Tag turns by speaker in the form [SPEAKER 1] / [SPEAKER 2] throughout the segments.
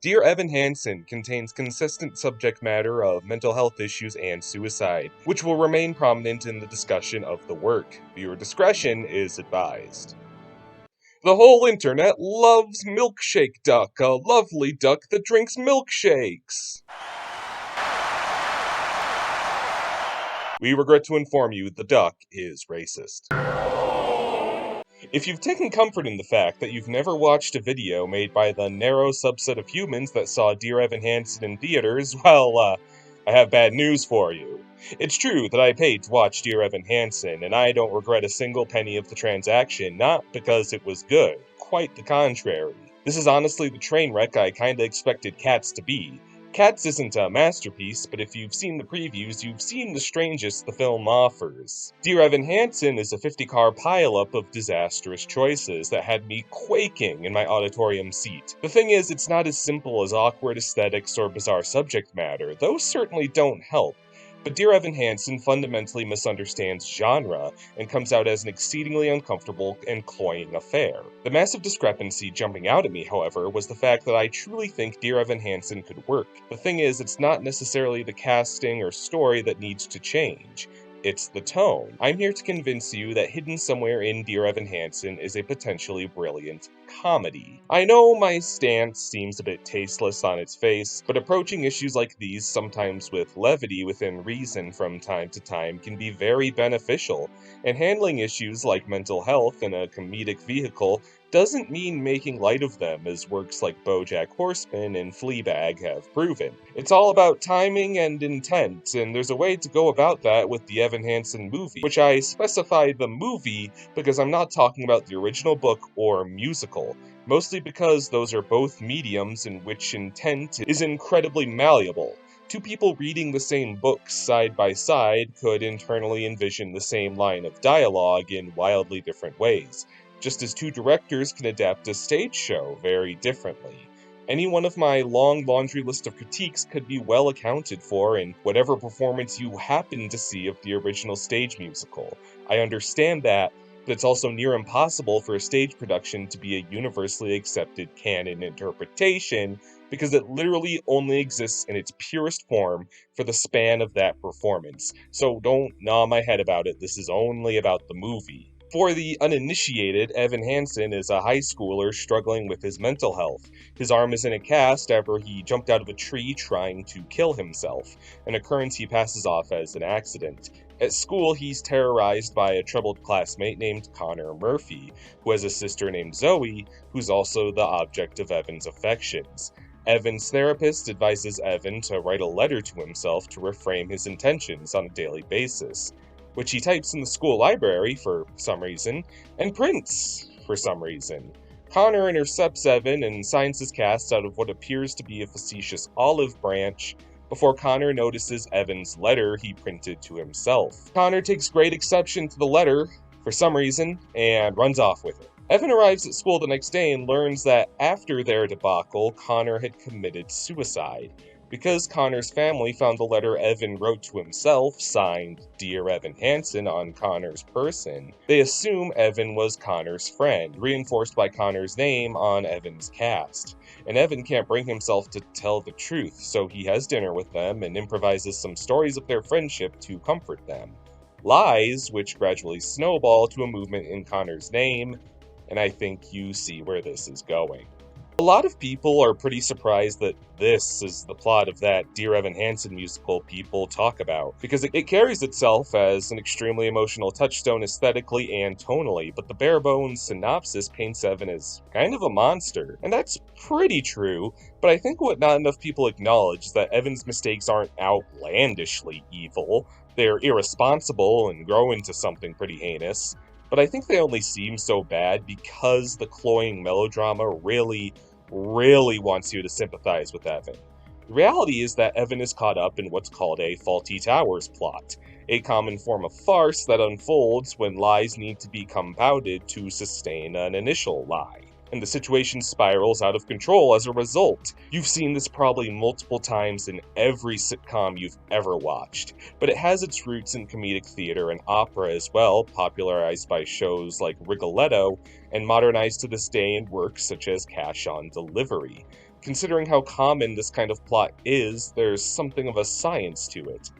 [SPEAKER 1] Dear Evan Hansen contains consistent subject matter of mental health issues and suicide, which will remain prominent in the discussion of the work. Viewer discretion is advised. The whole internet loves Milkshake Duck, a lovely duck that drinks milkshakes. We regret to inform you the duck is racist. If you've taken comfort in the fact that you've never watched a video made by the narrow subset of humans that saw Dear Evan Hansen in theaters, well, I have bad news for you. It's true that I paid to watch Dear Evan Hansen, and I don't regret a single penny of the transaction, not because it was good, quite the contrary. This is honestly the train wreck I kinda expected Cats to be. Cats isn't a masterpiece, but if you've seen the previews, you've seen the strangest the film offers. Dear Evan Hansen is a 50-car pileup of disastrous choices that had me quaking in my auditorium seat. The thing is, it's not as simple as awkward aesthetics or bizarre subject matter. Those certainly don't help. But Dear Evan Hansen fundamentally misunderstands genre and comes out as an exceedingly uncomfortable and cloying affair. The massive discrepancy jumping out at me, however, was the fact that I truly think Dear Evan Hansen could work. The thing is, it's not necessarily the casting or story that needs to change. It's the tone. I'm here to convince you that hidden somewhere in Dear Evan Hansen is a potentially brilliant comedy. I know my stance seems a bit tasteless on its face, but approaching issues like these, sometimes with levity within reason from time to time, can be very beneficial, and handling issues like mental health in a comedic vehicle doesn't mean making light of them, as works like BoJack Horseman and Fleabag have proven. It's all about timing and intent, and there's a way to go about that with the Evan Hansen movie, which I specify the movie because I'm not talking about the original book or musical, mostly because those are both mediums in which intent is incredibly malleable. Two people reading the same book side by side could internally envision the same line of dialogue in wildly different ways, just as two directors can adapt a stage show very differently. Any one of my long laundry list of critiques could be well accounted for in whatever performance you happen to see of the original stage musical. I understand that, but it's also near impossible for a stage production to be a universally accepted canon interpretation because it literally only exists in its purest form for the span of that performance. So don't gnaw my head about it, this is only about the movie. For the uninitiated, Evan Hansen is a high schooler struggling with his mental health. His arm is in a cast after he jumped out of a tree trying to kill himself, an occurrence he passes off as an accident. At school, he's terrorized by a troubled classmate named Connor Murphy, who has a sister named Zoe, who's also the object of Evan's affections. Evan's therapist advises Evan to write a letter to himself to reframe his intentions on a daily basis, which he types in the school library for some reason, and prints for some reason. Connor intercepts Evan and signs his cast out of what appears to be a facetious olive branch before Connor notices Evan's letter he printed to himself. Connor takes great exception to the letter, for some reason, and runs off with it. Evan arrives at school the next day and learns that after their debacle, Connor had committed suicide. Because Connor's family found the letter Evan wrote to himself, signed Dear Evan Hansen, on Connor's person, they assume Evan was Connor's friend, reinforced by Connor's name on Evan's cast. And Evan can't bring himself to tell the truth, so he has dinner with them and improvises some stories of their friendship to comfort them. Lies, which gradually snowball to a movement in Connor's name, and I think you see where this is going. A lot of people are pretty surprised that this is the plot of that Dear Evan Hansen musical people talk about, because it carries itself as an extremely emotional touchstone aesthetically and tonally, but the bare-bones synopsis paints Evan as kind of a monster. And that's pretty true, but I think what not enough people acknowledge is that Evan's mistakes aren't outlandishly evil. They're irresponsible and grow into something pretty heinous. But I think they only seem so bad because the cloying melodrama really wants you to sympathize with Evan. The reality is that Evan is caught up in what's called a Fawlty Towers plot, a common form of farce that unfolds when lies need to be compounded to sustain an initial lie, and the situation spirals out of control as a result. You've seen this probably multiple times in every sitcom you've ever watched, but it has its roots in comedic theater and opera as well, popularized by shows like Rigoletto, and modernized to this day in works such as Cash on Delivery. Considering how common this kind of plot is, there's something of a science to it.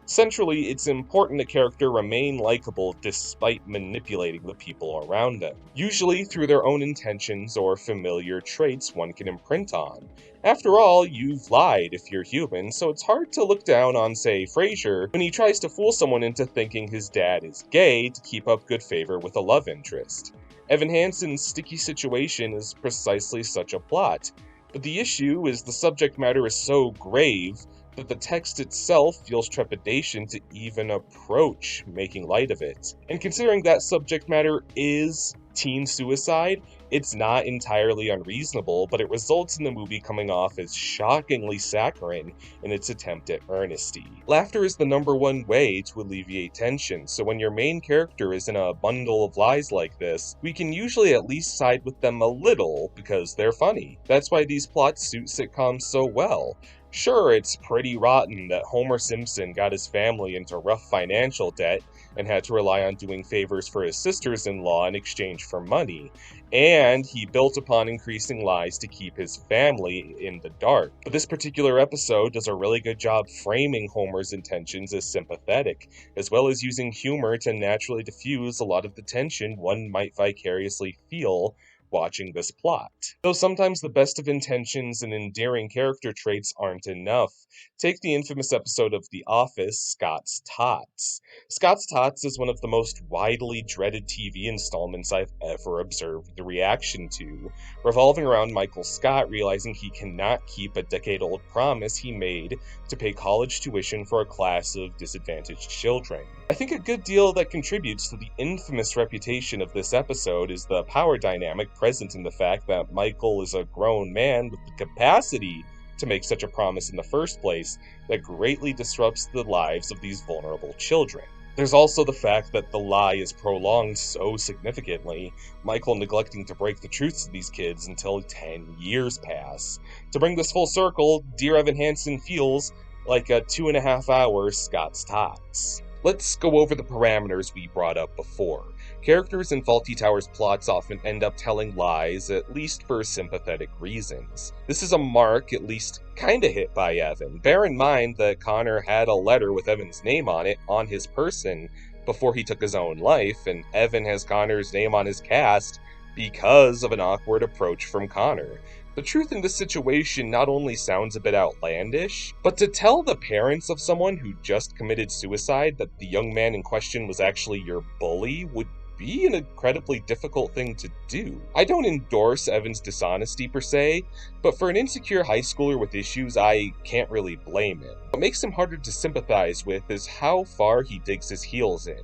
[SPEAKER 1] Centrally, it's important a character remain likable despite manipulating the people around them, usually through their own intentions or familiar traits one can imprint on. After all, you've lied if you're human, so it's hard to look down on, say, Frasier when he tries to fool someone into thinking his dad is gay to keep up good favor with a love interest. Evan Hansen's sticky situation is precisely such a plot, but the issue is the subject matter is so grave that the text itself feels trepidation to even approach making light of it. And considering that subject matter is teen suicide, it's not entirely unreasonable, but it results in the movie coming off as shockingly saccharine in its attempt at earnesty. Laughter is the number one way to alleviate tension, so when your main character is in a bundle of lies like this, we can usually at least side with them a little because they're funny. That's why these plots suit sitcoms so well. Sure, it's pretty rotten that Homer Simpson got his family into rough financial debt and had to rely on doing favors for his sisters-in-law in exchange for money, and he built upon increasing lies to keep his family in the dark. But this particular episode does a really good job framing Homer's intentions as sympathetic, as well as using humor to naturally diffuse a lot of the tension one might vicariously feel watching this plot. Though sometimes the best of intentions and endearing character traits aren't enough. Take the infamous episode of The Office, Scott's Tots. Scott's Tots is one of the most widely dreaded TV installments I've ever observed the reaction to, revolving around Michael Scott realizing he cannot keep a decade-old promise he made to pay college tuition for a class of disadvantaged children. I think a good deal that contributes to the infamous reputation of this episode is the power dynamic present in the fact that Michael is a grown man with the capacity to make such a promise in the first place that greatly disrupts the lives of these vulnerable children. There's also the fact that the lie is prolonged so significantly, Michael neglecting to break the truth to these kids until 10 years pass. To bring this full circle, Dear Evan Hansen feels like a 2.5-hour Scott's Tots. Let's go over the parameters we brought up before. Characters in Fawlty Towers plots often end up telling lies, at least for sympathetic reasons. This is a mark at least kinda hit by Evan. Bear in mind that Connor had a letter with Evan's name on it on his person before he took his own life, and Evan has Connor's name on his cast because of an awkward approach from Connor. The truth in this situation not only sounds a bit outlandish, but to tell the parents of someone who just committed suicide that the young man in question was actually your bully would be an incredibly difficult thing to do. I don't endorse Evan's dishonesty per se, but for an insecure high schooler with issues, I can't really blame him. What makes him harder to sympathize with is how far he digs his heels in.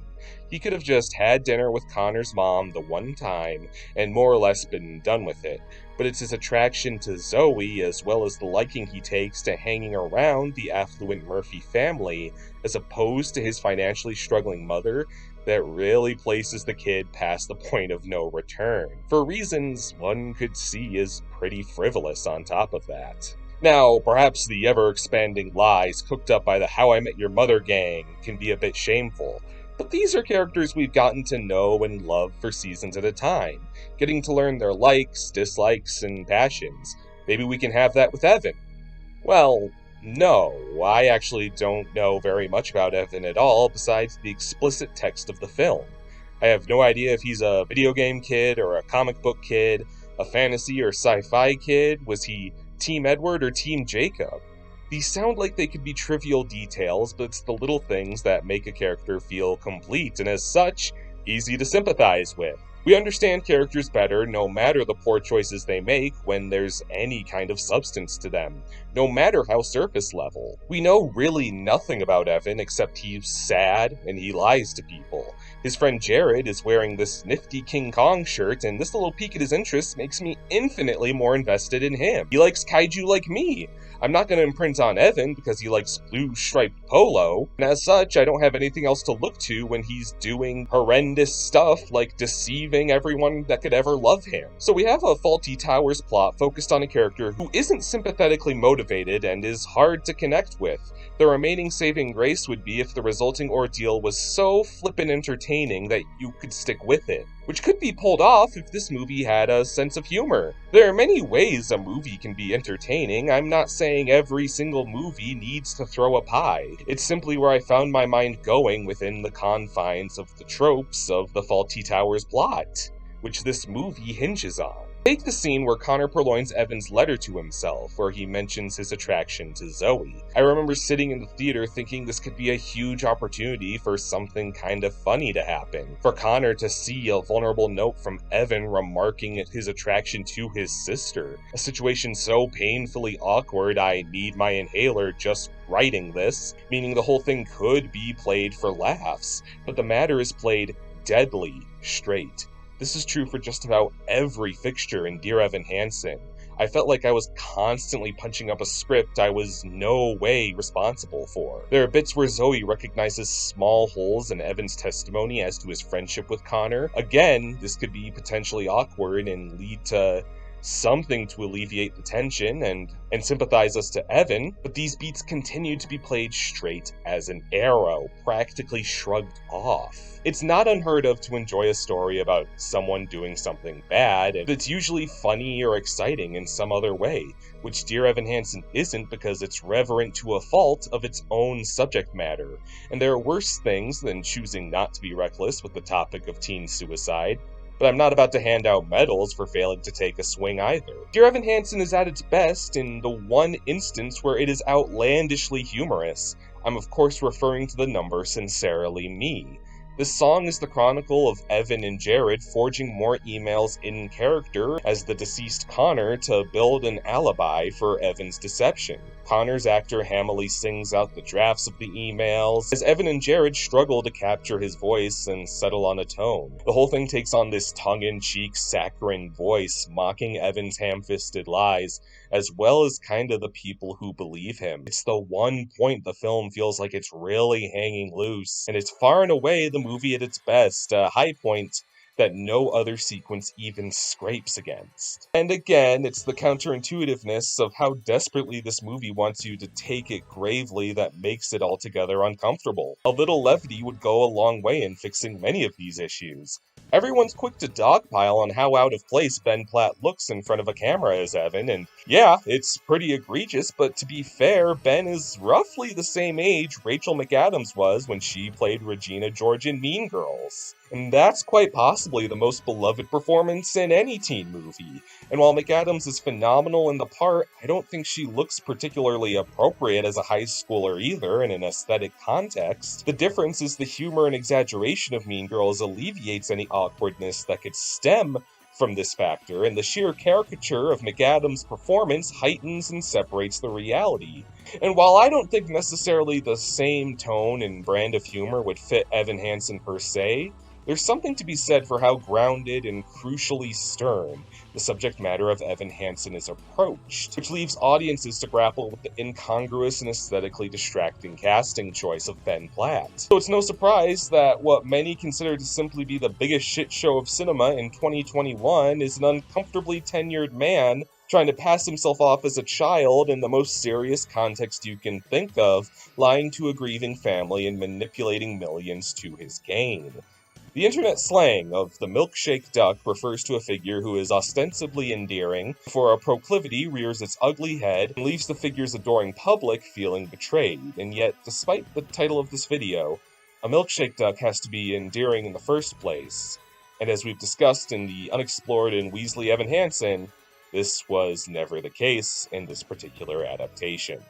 [SPEAKER 1] He could have just had dinner with Connor's mom the one time and more or less been done with it, but it's his attraction to Zoe as well as the liking he takes to hanging around the affluent Murphy family as opposed to his financially struggling mother that really places the kid past the point of no return, for reasons one could see as pretty frivolous on top of that. Now, perhaps the ever-expanding lies cooked up by the How I Met Your Mother gang can be a bit shameful, but these are characters we've gotten to know and love for seasons at a time, getting to learn their likes, dislikes, and passions. Maybe we can have that with Evan. Well, no, I actually don't know very much about Evan at all besides the explicit text of the film. I have no idea if he's a video game kid or a comic book kid, a fantasy or sci-fi kid. Was he Team Edward or Team Jacob? These sound like they could be trivial details, but it's the little things that make a character feel complete, and as such, easy to sympathize with. We understand characters better no matter the poor choices they make when there's any kind of substance to them, no matter how surface level. We know really nothing about Evan except he's sad and he lies to people. His friend Jared is wearing this nifty King Kong shirt, and this little peek at his interests makes me infinitely more invested in him. He likes kaiju like me. I'm not going to imprint on Evan because he likes blue striped polo, and as such, I don't have anything else to look to when he's doing horrendous stuff like deceiving everyone that could ever love him. So we have a Fawlty Towers plot focused on a character who isn't sympathetically motivated and is hard to connect with. The remaining saving grace would be if the resulting ordeal was so flippin' entertaining that you could stick with it. which could be pulled off if this movie had a sense of humor. There are many ways a movie can be entertaining. I'm not saying every single movie needs to throw a pie. It's simply where I found my mind going within the confines of the tropes of the Fawlty Towers plot, which this movie hinges on. Take the scene where Connor purloins Evan's letter to himself, where he mentions his attraction to Zoe. I remember sitting in the theater thinking this could be a huge opportunity for something kind of funny to happen. For Connor to see a vulnerable note from Evan remarking his attraction to his sister. A situation so painfully awkward I need my inhaler just writing this, meaning the whole thing could be played for laughs, but the matter is played deadly straight. This is true for just about every fixture in Dear Evan Hansen. I felt like I was constantly punching up a script I was no way responsible for. There are bits where Zoe recognizes small holes in Evan's testimony as to his friendship with Connor. Again, this could be potentially awkward and lead to something to alleviate the tension and sympathize us to Evan, but these beats continue to be played straight as an arrow, practically shrugged off. It's not unheard of to enjoy a story about someone doing something bad, and it's usually funny or exciting in some other way, which Dear Evan Hansen isn't because it's reverent to a fault of its own subject matter, and there are worse things than choosing not to be reckless with the topic of teen suicide. But I'm not about to hand out medals for failing to take a swing either. Dear Evan Hansen is at its best in the one instance where it is outlandishly humorous. I'm of course referring to the number Sincerely Me. This song is the chronicle of Evan and Jared forging more emails in character as the deceased Connor to build an alibi for Evan's deception. Connor's actor Hamily sings out the drafts of the emails as Evan and Jared struggle to capture his voice and settle on a tone. The whole thing takes on this tongue-in-cheek, saccharine voice, mocking Evan's ham-fisted lies, as well as kind of the people who believe him. It's the one point the film feels like it's really hanging loose, and it's far and away the movie at its best, a high point that no other sequence even scrapes against. And again, it's the counterintuitiveness of how desperately this movie wants you to take it gravely that makes it altogether uncomfortable. A little levity would go a long way in fixing many of these issues. Everyone's quick to dogpile on how out of place Ben Platt looks in front of a camera as Evan, and yeah, it's pretty egregious, but to be fair, Ben is roughly the same age Rachel McAdams was when she played Regina George in Mean Girls. And that's quite possibly the most beloved performance in any teen movie. And while McAdams is phenomenal in the part, I don't think she looks particularly appropriate as a high schooler either in an aesthetic context. The difference is the humor and exaggeration of Mean Girls alleviates any awkwardness that could stem from this factor, and the sheer caricature of McAdams' performance heightens and separates the reality. And while I don't think necessarily the same tone and brand of humor would fit Evan Hansen per se, there's something to be said for how grounded and crucially stern the subject matter of Evan Hansen is approached, which leaves audiences to grapple with the incongruous and aesthetically distracting casting choice of Ben Platt. So it's no surprise that what many consider to simply be the biggest shit show of cinema in 2021 is an uncomfortably tenured man trying to pass himself off as a child in the most serious context you can think of, lying to a grieving family and manipulating millions to his gain. The internet slang of the milkshake duck refers to a figure who is ostensibly endearing before a proclivity rears its ugly head and leaves the figure's adoring public feeling betrayed. And yet, despite the title of this video, a milkshake duck has to be endearing in the first place. And as we've discussed in the unexplored and Weasley Evan Hansen, this was never the case in this particular adaptation.